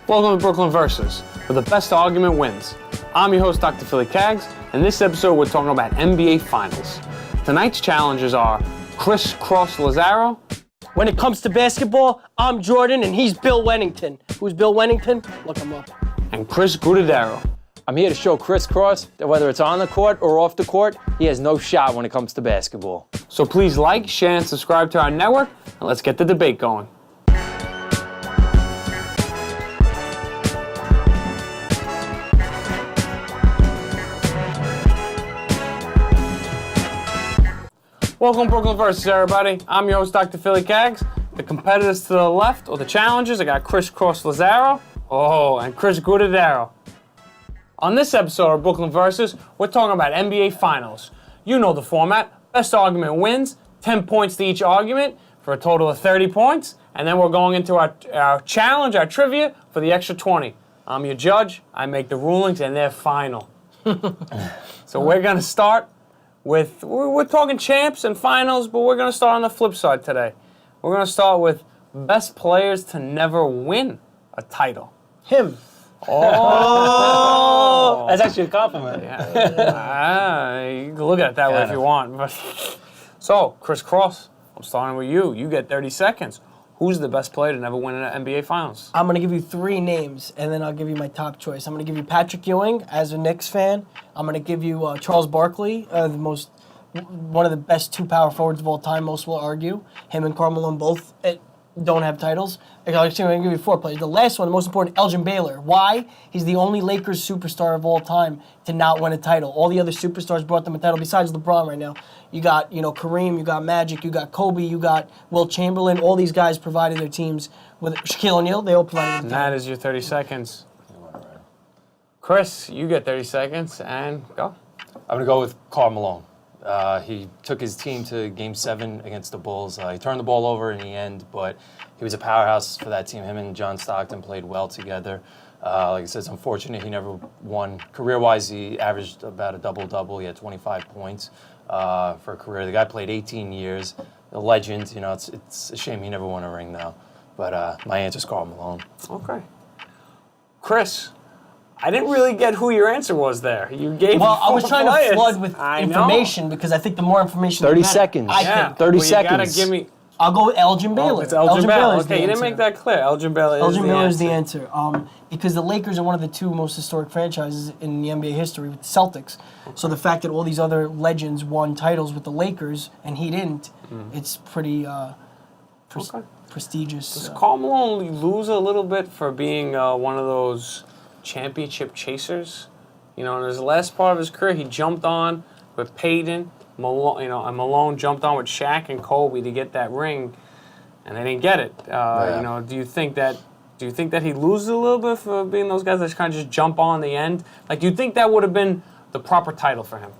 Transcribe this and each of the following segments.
Welcome to Brooklyn Versus, where the best argument wins. I'm your host, Dr. Philly Kaggs, and this episode we're talking about NBA Finals. Tonight's challengers are Chris Cross Lazaro. When it comes to basketball, I'm Jordan and he's Bill Wennington. Who's Bill Wennington? Look him up. And Chris Gudadero. I'm here to show Chris Cross that whether it's on the court or off the court, he has no shot when it comes to basketball. So please like, share, and subscribe to our network, and let's get the debate going. Welcome to Brooklyn Versus, everybody. I'm your host, Dr. Philly Kaggs. The competitors to the left, or the challengers, I got Chris Cross Lazaro, and Chris Gudadero. On this episode of Brooklyn Versus, we're talking about NBA Finals. You know the format. Best argument wins, 10 points to each argument for a total of 30 points. And then we're going into our challenge, our trivia, for the extra 20. I'm your judge. I make the rulings, and they're final. So we're going to start with, we're talking champs and finals, but we're going to start on the flip side today. We're going to start with best players to never win a title. Him. Oh! That's actually a compliment. You can look at it that way if you want. So, Chris Cross, I'm starting with you. You get 30 seconds. Who's the best player to never win an NBA Finals? I'm going to give you three names, and then I'll give you my top choice. I'm going to give you Patrick Ewing as a Knicks fan. I'm going to give you Charles Barkley, one of the best two power forwards of all time, most will argue. Him and Karl Malone both don't have titles. Actually, I'm going to give you four players. The last one, the most important, Elgin Baylor. Why? He's the only Lakers superstar of all time to not win a title. All the other superstars brought them a title besides LeBron right now. You got, Kareem, you got Magic, you got Kobe, you got Wilt Chamberlain. All these guys provided their teams with Shaquille O'Neal. They all provided them. That is your 30 seconds. Chris, you get 30 seconds and go. I'm going to go with Karl Malone. He took his team to Game 7 against the Bulls. He turned the ball over in the end, but he was a powerhouse for that team. Him and John Stockton played well together. Like I said, it's unfortunate he never won. Career-wise, he averaged about a double-double. He had 25 points for a career. The guy played 18 years. A legend. It's a shame he never won a ring, though. But my answer is Karl Malone. Okay. Chris, I didn't really get who your answer was there. You gave Well, I was trying players. to flood with information because I think the more information, 30 the better. seconds. I think. 30 well, seconds. You gotta give me. I'll go with Elgin Baylor. It's Elgin Baylor. is the Okay, you didn't answer. make that clear. Elgin Baylor is the answer. Because the Lakers are one of the two most historic franchises in the NBA history with the Celtics. Okay. So the fact that all these other legends won titles with the Lakers and he didn't, it's pretty prestigious. Does Karl Malone lose a little bit for being one of those championship chasers? In his last part of his career, he jumped on with Peyton. Malone, and Malone jumped on with Shaq and Kobe to get that ring, and they didn't get it. Do you think that he loses a little bit for being those guys that kind of just jump on the end? Like, do you think that would have been the proper title for him?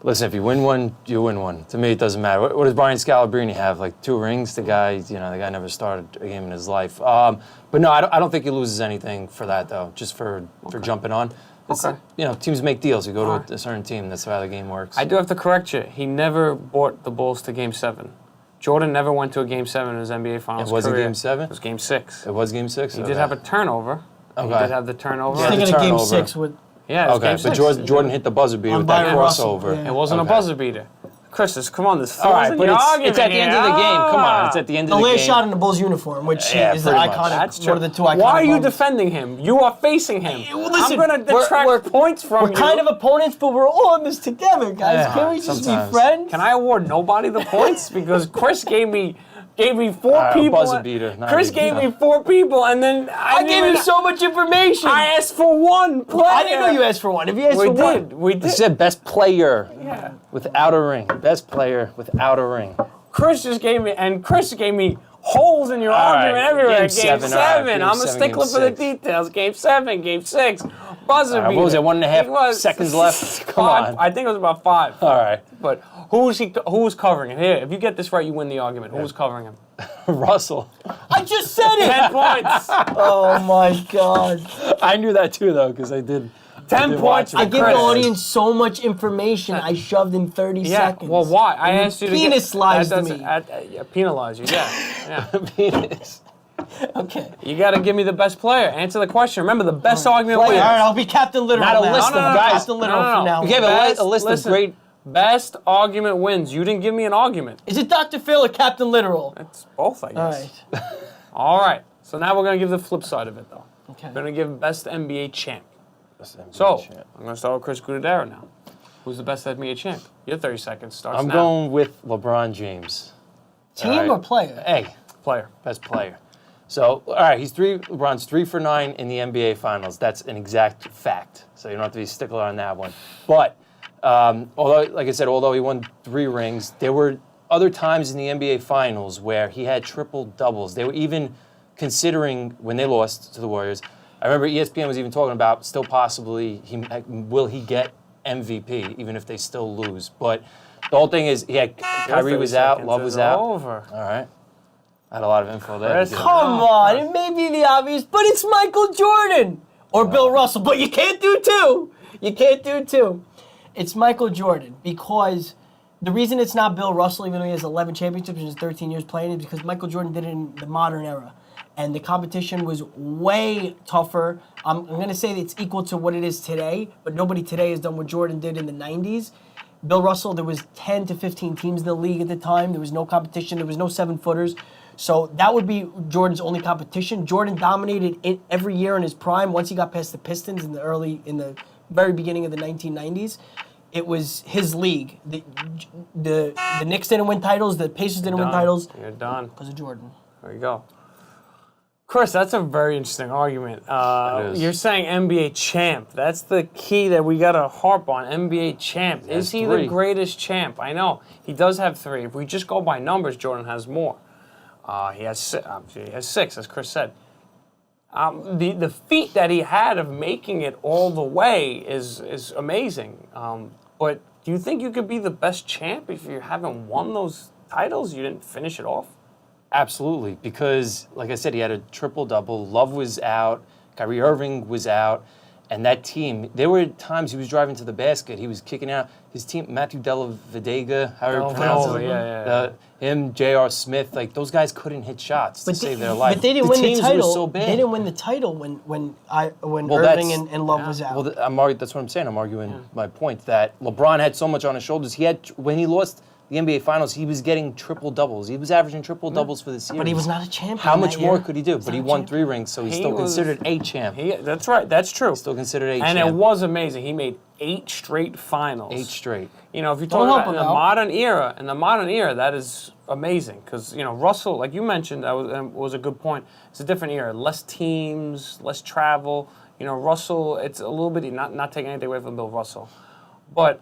Listen, if you win one, you win one. To me, it doesn't matter. What does Brian Scalabrine have? Like 2 rings? The guy never started a game in his life. But no, I don't think he loses anything for that, though, just for jumping on. Okay. Teams make deals. You go to a certain team. That's how the game works. I do have to correct you. He never brought the Bulls to Game 7. Jordan never went to a Game 7 in his NBA Finals It wasn't career. Game 7? It was Game 6. It was Game 6? He did have a turnover. Okay. He did have the turnover. I was thinking of Game 6 with... Yeah, it was Game 6. But Jordan hit the buzzer beater with that crossover. It wasn't a buzzer beater. Chris, come on, this all right, but it's at the end of the game. Come on, it's at the end of the game. The last shot in the Bulls uniform, which is the iconic, one of the two iconic Why are you moments. defending him? You are facing him. Listen, I'm going to detract points from you. We're kind of opponents, but we're all in this together, guys. Can we just be friends? Can I award nobody the points? Because Chris gave me 4 people. Buzzer beater. Chris gave me 4 people, and then I gave you so much information. I asked for one player. I didn't know you asked for one. If you asked for one, we did. You said best player without a ring. Best player without a ring. Chris gave me holes in your argument everywhere. Game 7. I'm a stickler for the details. Game 7, Game 6, buzzer beater. What was it, 1.5 seconds left? Come on. I think it was about 5. All right. But who was covering him? Here, if you get this right, you win the argument. Who was covering him? Russell. I just said it. 10 points. Oh, my God. I knew that, too, though, because I did. 10 points. I give the audience so much information. I shoved in 30 seconds. Well, why? I asked you to penalized me. Penalize you, yeah. Penis. Okay. You got to give me the best player. Answer the question. Remember, the best argument All wins. right, I'll be Captain Literal Not a now. list of guys. Captain Literal from now. You gave a list of great. Best argument wins. You didn't give me an argument. Is it Dr. Phil or Captain Literal? It's both, I All guess. right. All right. So now we're going to give the flip side of it, though. Okay. We're going to give best NBA champ. Best NBA So, champ. I'm going to start with Chris Gudadero now. Who's the best NBA champ? Your 30 seconds starts I'm now. going with LeBron James. Team All right. or player? Hey, Player. best player. So, all right, LeBron's 3 for 9 in the NBA Finals. That's an exact fact. So you don't have to be a stickler on that one. But although, like I said, although he won 3 rings, there were other times in the NBA Finals where he had triple doubles. They were even considering when they lost to the Warriors. I remember ESPN was even talking about still possibly will he get MVP even if they still lose. But the whole thing is, Kyrie was out, Love was out. Over. All right. I had a lot of info there. Chris, Come on, it may be the obvious, but it's Michael Jordan or Bill Russell. But you can't do two. You can't do two. It's Michael Jordan because the reason it's not Bill Russell, even though he has 11 championships in his 13 years playing, is because Michael Jordan did it in the modern era. And the competition was way tougher. I'm going to say that it's equal to what it is today, but nobody today has done what Jordan did in the 90s. Bill Russell, there was 10 to 15 teams in the league at the time. There was no competition. There was no 7-footers. So that would be Jordan's only competition. Jordan dominated it every year in his prime. Once he got past the Pistons in the very beginning of the 1990s, it was his league. The Knicks didn't win titles. The Pacers didn't win titles. You're done. Because of Jordan. There you go. Chris, that's a very interesting argument. It is. You're saying NBA champ. That's the key that we got to harp on. NBA champ. Is he the 3. greatest champ? I know. He does have 3. If we just go by numbers, Jordan has more. He has 6, as Chris said. The feat that he had of making it all the way is amazing. But do you think you could be the best champ if you haven't won those titles? You didn't finish it off? Absolutely, because, like I said, he had a triple-double. Love was out. Kyrie Irving was out. And that team, there were times he was driving to the basket. He was kicking out his team, Matthew Dellavedova, however you pronounce it. Yeah. Him, J.R. Smith, like, those guys couldn't hit shots to save their life. But they didn't win the teams title. were so bad. They didn't win the title when Well, Irving that's- and Love was out. Well, that's what I'm saying. I'm arguing my point that LeBron had so much on his shoulders. When he lost the NBA Finals, he was getting triple doubles. He was averaging triple doubles for the series. But he was not a champion. How much that more year. could he do? But he not a won champion. 3 rings, so he's He still was- considered a champ. That's right. That's true. Still considered a And champ. it was amazing. He made 8 straight finals. 8 straight. You know, if you're Don't talking help about in him the out. modern era, that is amazing because Russell, like you mentioned, that was a good point. It's a different era, less teams, less travel. Russell, it's a little bit not taking anything away from Bill Russell, but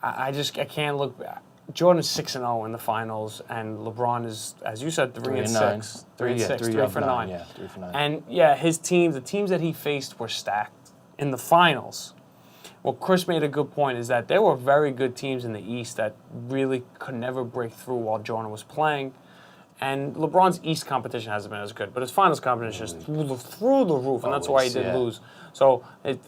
I can't look back. Jordan's 6-0 in the finals, and LeBron is, as you said, 3-6, 3-6, 3 for 9. Yeah, 3 for 9. And his teams, the teams that he faced were stacked in the finals. What Chris made a good point is that there were very good teams in the East that really could never break through while Jordan was playing. And LeBron's East competition hasn't been as good, but his finals competition is through the roof, and that's why he did lose. So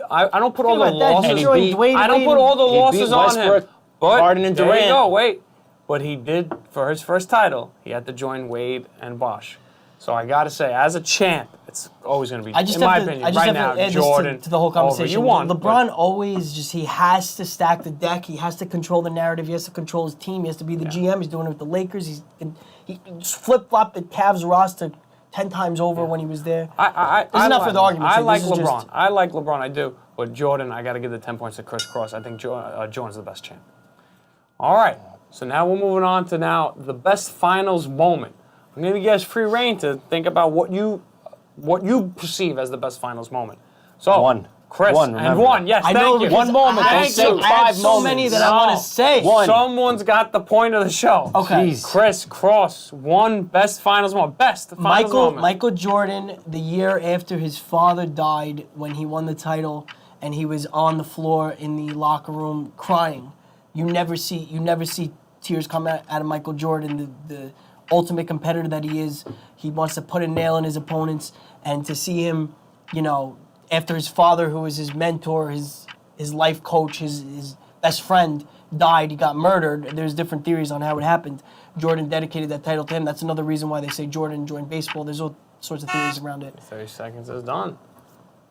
I don't put all the about that. losses. He joined Dwayne I don't Wade put all the He beat losses on him. Westbrook, But Harden, and there you Durant. go. Wait, but he did for his first title. He had to join Wade and Bosh. So I got to say, as a champ, it's always going to be, I just in have my to, opinion, I just right have now, to add Jordan. this to the whole conversation. Over. You won. LeBron but- always he has to stack the deck. He has to control the narrative. He has to control his team. He has to be the GM. He's doing it with the Lakers. He flip-flopped the Cavs roster 10 times over when he was there. It's not for the argument's I sake. like This is LeBron. just- I like LeBron. I do. But Jordan, I got to give the 10 points to Chris Cross. I think Jordan's the best champ. All right. So now we're moving on to the best finals moment. I'm going to give you guys free reign to think about what you perceive as the best finals moment. So One. Chris, One, and remember. one. Yes, I thank know you. because One moment. I Don't have say so- I have 5 so many moments. that I want to say. One. Someone's got the point of the show. Okay. Jeez. Chris Cross, one best finals moment. Best finals moment. Michael Jordan, the year after his father died, when he won the title, and he was on the floor in the locker room crying. You never see tears come out of Michael Jordan, the ultimate competitor that he is. He wants to put a nail in his opponents, and to see him, after his father, who was his mentor, his life coach, his best friend, died, he got murdered. There's different theories on how it happened. Jordan dedicated that title to him. That's another reason why they say Jordan joined baseball. There's all sorts of theories around it. 30 seconds is done.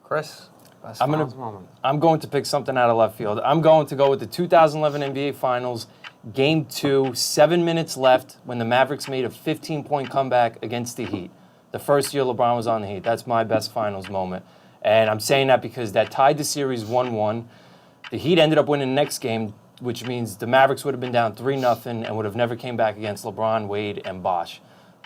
Chris, best I'm gonna- finals moment. I'm going to pick something out of left field. I'm going to go with the 2011 NBA Finals, Game 2, 7 minutes left, when the Mavericks made a 15-point comeback against the Heat. The first year LeBron was on the Heat. That's my best finals moment. And I'm saying that because that tied the series 1-1. The Heat ended up winning the next game, which means the Mavericks would have been down 3-0 and would have never came back against LeBron, Wade, and Bosh.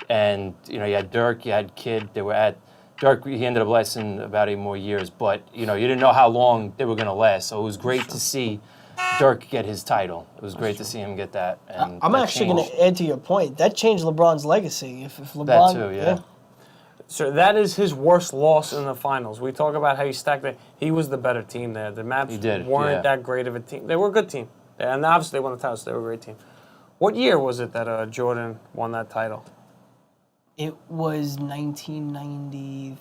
And, you had Dirk, you had Kidd. They were at Dirk, he ended up lasting about 8 more years, but you didn't know how long they were going to last. So it was great to see Dirk get his title. It was great to see him get that. And I'm that actually going changed. to add to your point. That changed LeBron's legacy. If LeBron, That too, yeah. So that is his worst loss in the finals. We talk about how he stacked it. He was the better team there. The Mavs weren't that great of a team. They were a good team. And obviously they won the title, so they were a great team. What year was it that Jordan won that title? It was 1993.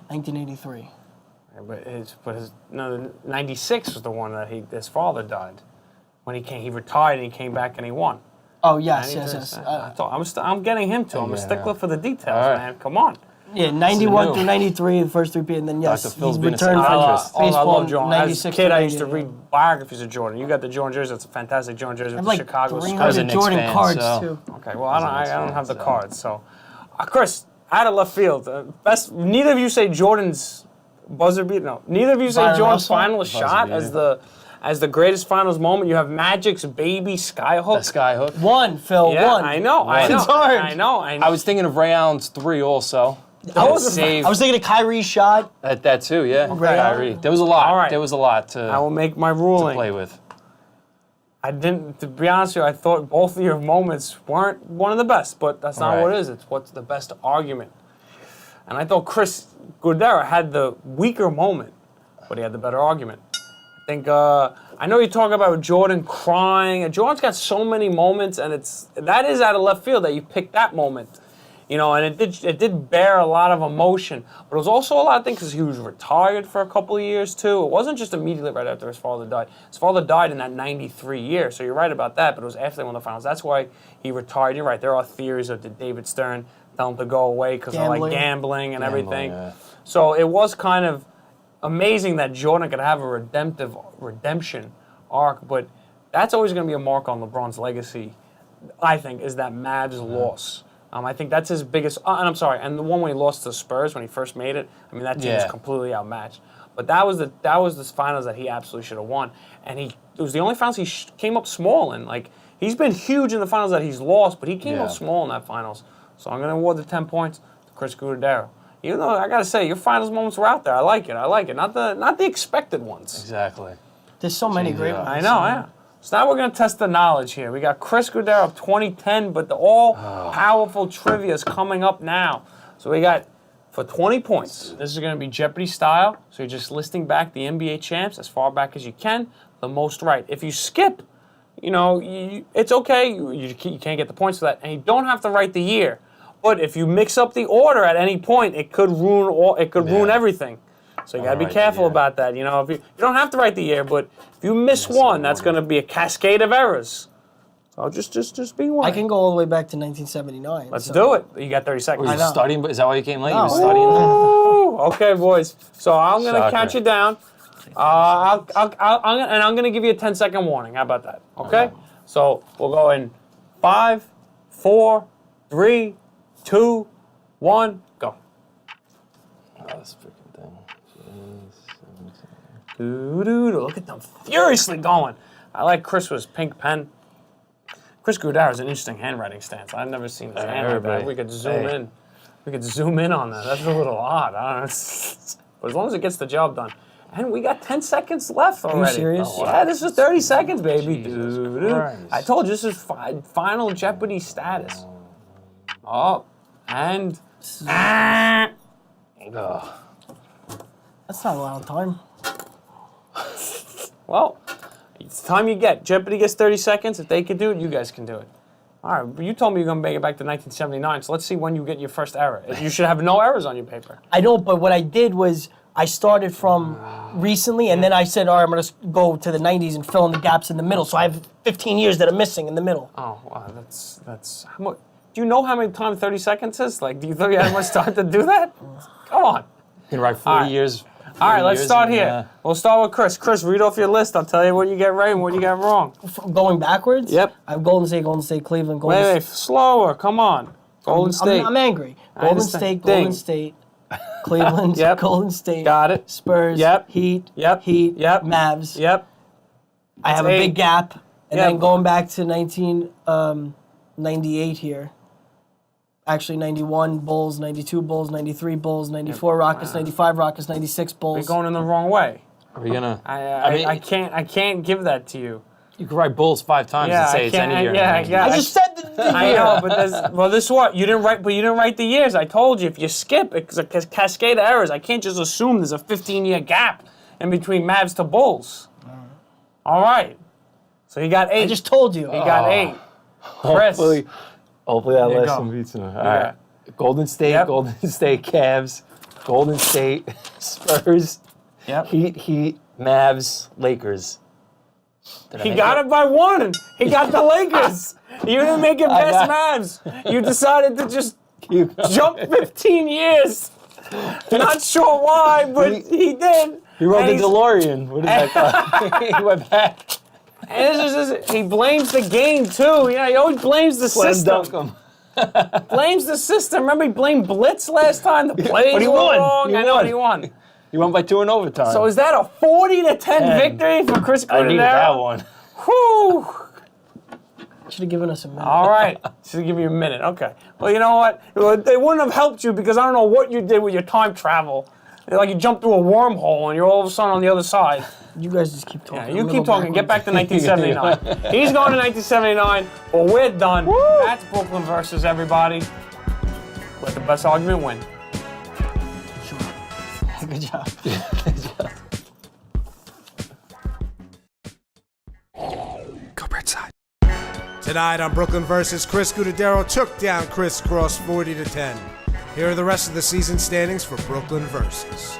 1983. But 96 was the one that his father died. When he retired and he came back and he won. Oh, yes. I'm getting him to. I'm a stickler for the details, All right. man. Come on. Yeah, 91 through 93, the first 3 periods, and then yes, Dr. he's Phil's been a returned from psychiatrist. I baseball love in Jordan. As a 96 kid, to I used to 88, read biographies of Jordan. You got the Jordan jersey. That's a fantastic Jordan jersey I with have the like Chicago I was a 300 Knicks Jordan fan, cards, so- too. Okay, well, I don't have the so- cards. So, Chris, out of left field, best. Neither of you say Jordan's buzzer beat. No, neither of you say Byron Jordan's Russell? final shot as the greatest finals moment. You have Magic's baby skyhook. The skyhook. One, Phil, Yeah, one. I know. It's hard. I know. I was thinking of Ray Allen's 3 also. I That was saved- thinking of Kyrie's shot. That too, yeah. Ray Allen? Kyrie. There was a lot. All right. There was a lot I will make my ruling. play with. I didn't, to be honest with you, I thought both of your moments weren't one of the best, but that's not Right. what it is. It's what's the best argument. And I thought Chris Gordera had the weaker moment, but he had the better argument. I think, I know you talk about Jordan crying, and Jordan's got so many moments, and that is out of left field that you picked that moment. And it did bear a lot of emotion, but it was also a lot of things because he was retired for a couple of years too. It wasn't just immediately right after his father died. His father died in that 93 year, so you're right about that, but it was after they won the finals. That's why he retired. You're right. There are theories of did David Stern tell him to go away because of like gambling and everything. Yeah. So it was kind of amazing that Jordan could have a redemption arc, but that's always going to be a mark on LeBron's legacy, I think, is that Mavs loss. I think that's his biggest. And I'm sorry, and the one when he lost to the Spurs when he first made it. I mean, that team was completely outmatched. But that was the finals that he absolutely should have won. And it was the only finals he came up small in. Like he's been huge in the finals that he's lost, but he came up small in that finals. So I'm going to award the 10 points to Chris Gudadero. Even though I got to say your finals moments were out there, I like it. Not the expected ones. Exactly. There's so many great ones. I know, yeah. So now we're going to test the knowledge here. We got Chris Gudero of 2010, but the all-powerful trivia is coming up now. So we got, for 20 points, this is going to be Jeopardy style. So you're just listing back the NBA champs as far back as you can, the most right. If you skip, it's okay. You can't get the points for that. And you don't have to write the year. But if you mix up the order at any point, it could ruin everything. So you got to be careful about that. If you don't have to write the year, but if you miss one, that's going to be a cascade of errors. So just be one. I can go all the way back to 1979. Let's do it. You got 30 seconds. Was he studying? Is that why you came late? He was No. studying. Ooh, okay, boys. So I'm going to Shocker. count you down. I'm going to give you a 10-second warning. How about that? Okay? So we'll go in 5, 4, 3, 2, 1, go. Oh, this freaking thing. Look at them furiously going. I like Chris with his pink pen. Chris Gudero has an interesting handwriting stance. I've never seen his handwriting. everybody. We could zoom in. We could zoom in on that. That's a little odd. I don't know. But as long as it gets the job done. And we got 10 seconds left already. serious? Oh, yeah, this is 30 seconds, baby. Jesus Doo-doo. Christ. I told you this is final Jeopardy status. Oh, and... Ugh. That's not a lot of time. Well, it's the time you get. Jeopardy gets 30 seconds. If they can do it, you guys can do it. All right, but you told me you're going to make it back to 1979, so let's see when you get your first error. You should have no errors on your paper. I don't, but what I did was I started from recently, and then I said, all right, I'm going to go to the 90s and fill in the gaps in the middle. So I have 15 years that are missing in the middle. Oh, wow, that's how much. Do you know how many times 30 seconds is? Like, do you think you had much time to do that? Come on. You can write 40 right. years. All right, let's start and, here. We'll start with Chris. Chris, read off your list. I'll tell you what you get right and what you got wrong. Going backwards? Yep. I have Golden State, Cleveland, Golden Wait, slower. Come on. Golden State. I'm angry. Golden understand. State, Ding. Golden State, Cleveland, Yep. Golden State. Got it. Spurs, Yep. Heat, Yep. Heat, Yep. Mavs. Yep. I have a 8. big gap. And Yep. then going back to 1998 here. Actually, 91 Bulls, 92 Bulls, 93 Bulls, 94 Rockets, 95 Rockets, 96 Bulls. You're going in the wrong way. Are we gonna? I can't give that to you. You could write Bulls 5 times Yeah, and I say it's can't- any year. yeah, yeah. I just said the I year. know, but this is what you didn't write. But you didn't write the years. I told you if you skip, it's a cascade of errors. I can't just assume there's a 15-year gap in between Mavs to Bulls. All right. So you got 8. I just told you. You got 8. Chris. Hopefully that There you last go. one beats me. All Yeah. right. Golden State, Yep. Golden State Cavs, Golden State Spurs, Yep. Heat, Mavs, Lakers. Did I He make got it by 1. He got the Lakers. You didn't make it past Mavs. You decided to just jump 15 years. Not sure why, but he did. He rode And the he's- DeLorean. What is that called? He went back. And this is just, he blames the game too. You know, he always blames the Slam system. dunk him. Blames the system. Remember, he blamed Blitz last time. The plays But he were won. wrong. He I know won. he won. He won by 2 in overtime. So is that a 40-10 10. victory for Chris I needed that Gordon? one. Whew. Should have given us a minute. All right. Should give you a minute. Okay. Well, you know what? They wouldn't have helped you because I don't know what you did with your time travel. Like you jumped through a wormhole and you're all of a sudden on the other side. You guys just keep talking. Yeah, I'm you gonna keep go talking. Get back backwards. to 1979. He's going to 1979. Well, we're done. That's Brooklyn versus everybody. Let the best argument win. Sure. Good job. Go Bridgeside. Tonight on Brooklyn versus Chris Gudadero took down Chris Cross 40-10. Here are the rest of the season standings for Brooklyn versus.